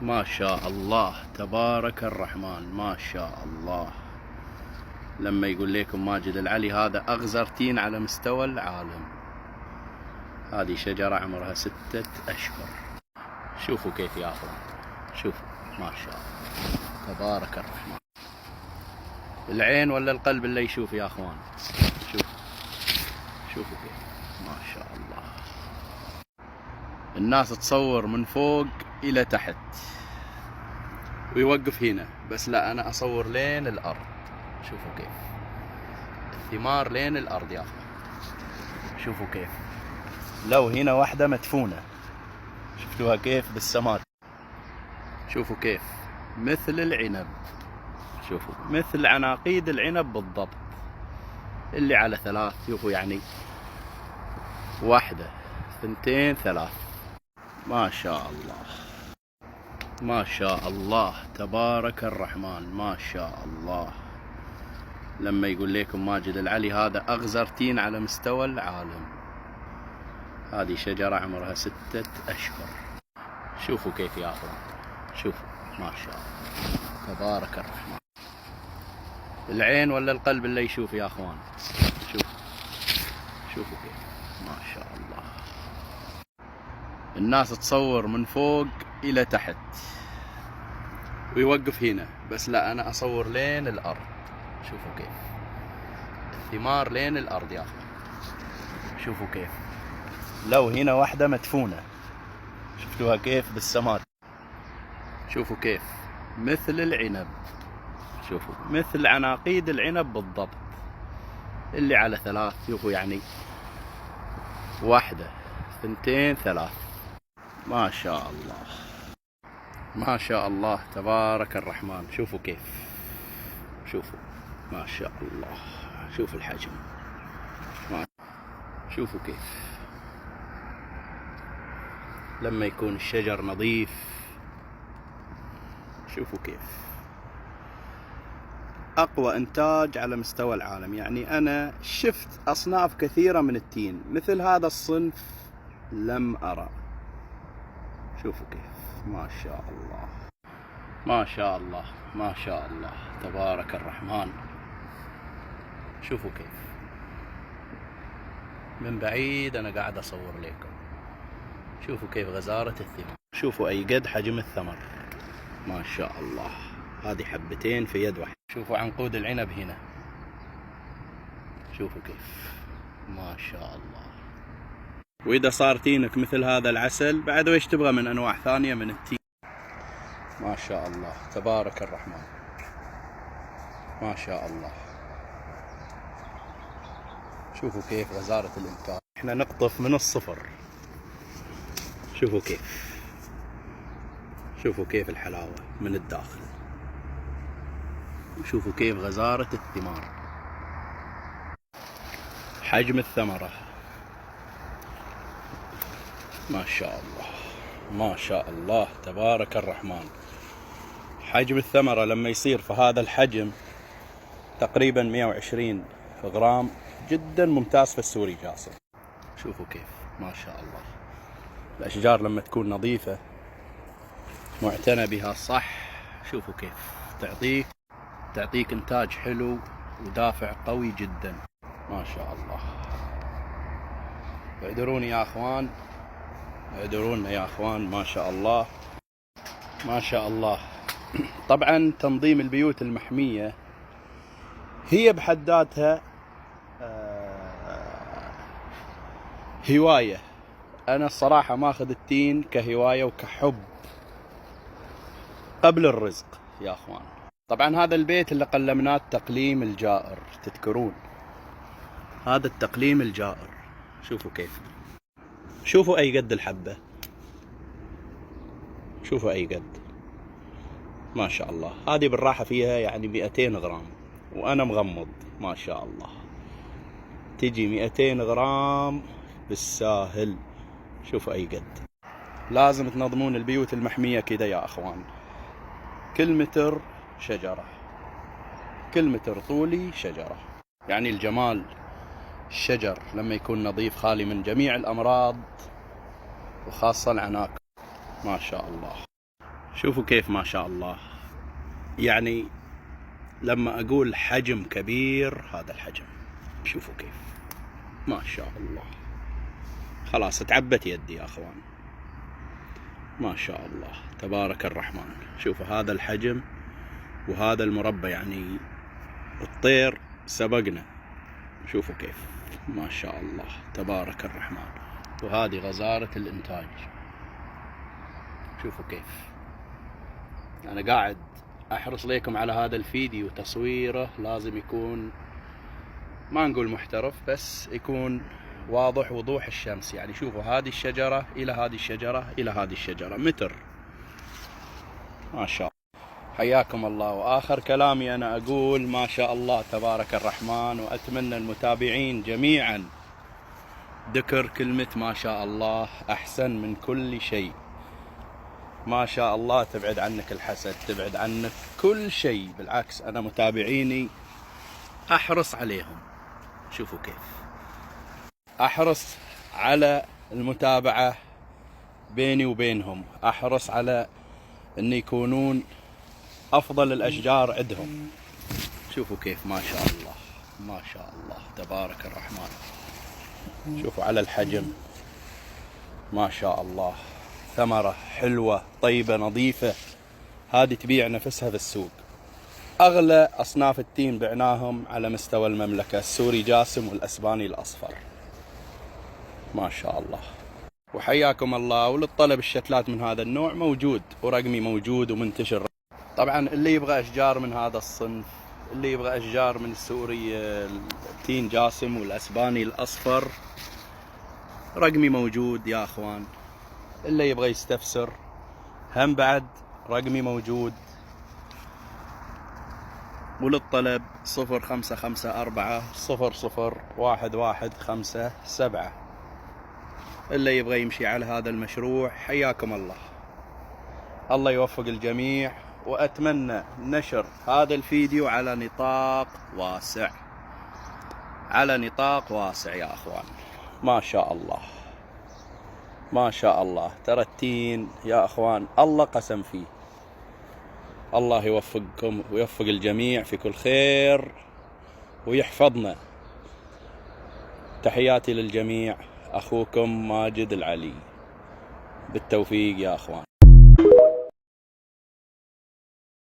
ما شاء الله تبارك الرحمن، ما شاء الله. لما يقول لكم ماجد العلي هذا أغزر تين على مستوى العالم. هذه شجرة عمرها 6 أشهر. شوفوا كيف يا أخوان، شوفوا ما شاء الله تبارك الرحمن. العين ولا القلب اللي يشوف يا أخوان؟ شوفوا كيف ما شاء الله. الناس تصور من فوق إلى تحت ويوقف هنا، بس لا، أنا أصور لين الأرض. شوفوا كيف الثمار لين الأرض يا أخوان. شوفوا كيف لو هنا واحدة مدفونة، شفتوها كيف بالسماد. شوفوا كيف مثل العنب، شوفوا مثل عناقيد العنب بالضبط، اللي على 3. شوفوا يعني 1 2 3. ما شاء الله ما شاء الله تبارك الرحمن، ما شاء الله. لما يقول لكم ماجد العلي هذا أغزر تين على مستوى العالم. هذه شجرة عمرها 6 أشهر. شوفوا كيف يا أخوان، شوفوا ما شاء الله تبارك الرحمن. العين ولا القلب اللي يشوف يا أخوان؟ شوفوا كيف ما شاء الله. الناس تصور من فوق إلى تحت ويوقف هنا، بس لا، أنا أصور لين الأرض. شوفوا كيف الثمار لين الأرض يا أخوان. شوفوا كيف لو هنا واحدة مدفونة، شفتوها كيف بالسماد. شوفوا كيف مثل العنب، شوفوا مثل عناقيد العنب بالضبط، اللي على 3. شوفوا يعني 1 2 3. ما شاء الله ما شاء الله تبارك الرحمن. شوفوا كيف، شوفوا ما شاء الله. شوفوا الحجم، شوفوا كيف لما يكون الشجر نظيف. شوفوا كيف أقوى إنتاج على مستوى العالم. يعني أنا شفت أصناف كثيرة من التين، مثل هذا الصنف لم أرى. شوفوا كيف ما شاء الله ما شاء الله ما شاء الله تبارك الرحمن. شوفوا كيف من بعيد أنا قاعد أصور لكم. شوفوا كيف غزارة الثمار، شوفوا أي قد حجم الثمر. ما شاء الله، هذه 2 في يد واحدة. شوفوا عنقود العنب هنا، شوفوا كيف ما شاء الله. وإذا صار تينك مثل هذا العسل، بعد ويش تبغى من أنواع ثانية من التين؟ ما شاء الله تبارك الرحمن، ما شاء الله. شوفوا كيف غزارة الإنتاج. احنا نقطف من الصفر. شوفوا كيف، شوفوا كيف الحلاوة من الداخل. شوفوا كيف غزارة الثمار، حجم الثمرة. ما شاء الله ما شاء الله تبارك الرحمن. حجم الثمرة لما يصير في هذا الحجم تقريبا 120 غرام، جدا ممتاز في السوري جاسم. شوفوا كيف ما شاء الله. الأشجار لما تكون نظيفة معتنى بها صح، شوفوا كيف تعطيك إنتاج حلو ودافع قوي جدا. ما شاء الله. اعذروني يا أخوان، اعذرونا يا أخوان. ما شاء الله ما شاء الله. طبعا تنظيم البيوت المحمية هي بحد ذاتها هواية. أنا الصراحة ماخذ التين كهواية وكحب قبل الرزق يا أخوان. طبعا هذا البيت اللي قلمناه التقليم الجائر، تذكرون هذا التقليم الجائر. شوفوا كيف، شوفوا أي قد الحبة، شوفوا أي قد. ما شاء الله. هذه بالراحة فيها يعني 200 غرام وأنا مغمض. ما شاء الله تجي 200 غرام بالساهل. شوفوا أي قد. لازم تنظمون البيوت المحمية كذا يا أخوان. كل متر شجرة، كل متر طولي شجرة. يعني الجمال الشجر لما يكون نظيف خالي من جميع الأمراض وخاصة العناكب. ما شاء الله. شوفوا كيف ما شاء الله. يعني لما اقول حجم كبير هذا الحجم. شوفوا كيف ما شاء الله. خلاص تعبت يدي يا اخوان. ما شاء الله تبارك الرحمن. شوفوا هذا الحجم وهذا المربى، يعني الطير سبقنا. شوفوا كيف ما شاء الله تبارك الرحمن. وهذه غزارة الإنتاج. شوفوا كيف. أنا قاعد أحرص لكم على هذا الفيديو، تصويره لازم يكون ما نقول محترف، بس يكون واضح وضوح الشمس. يعني شوفوا هذه الشجرة إلى هذه الشجرة إلى هذه الشجرة متر. ما شاء الله. حياكم الله. وآخر كلامي أنا أقول ما شاء الله تبارك الرحمن، وأتمنى المتابعين جميعا ذكر كلمة ما شاء الله أحسن من كل شيء. ما شاء الله تبعد عنك الحسد، تبعد عنك كل شيء. بالعكس أنا متابعيني أحرص عليهم. شوفوا كيف أحرص على المتابعة بيني وبينهم، أحرص على أن يكونون أفضل الأشجار عندهم. شوفوا كيف ما شاء الله ما شاء الله تبارك الرحمن. شوفوا على الحجم ما شاء الله. ثمرة حلوة طيبة نظيفة، هذه تبيع نفسها في السوق. أغلى أصناف التين بعناهم على مستوى المملكة، السوري جاسم والأسباني الأصفر. ما شاء الله. وحياكم الله. وللطلب الشتلات من هذا النوع موجود، ورقمي موجود ومنتشر. طبعا اللي يبغى أشجار من هذا الصنف، اللي يبغى أشجار من السوري التين جاسم والأسباني الأصفر، رقمي موجود يا أخوان. اللي يبغى يستفسر هم بعد رقمي موجود. وللطلب 0554 001157. اللي يبغى يمشي على هذا المشروع حياكم الله. الله يوفق الجميع. وأتمنى نشر هذا الفيديو على نطاق واسع، على نطاق واسع يا أخوان. ما شاء الله ما شاء الله. ترى التين يا أخوان الله قسم فيه. الله يوفقكم ويوفق الجميع في كل خير ويحفظنا. تحياتي للجميع. أخوكم ماجد العلي. بالتوفيق يا أخوان.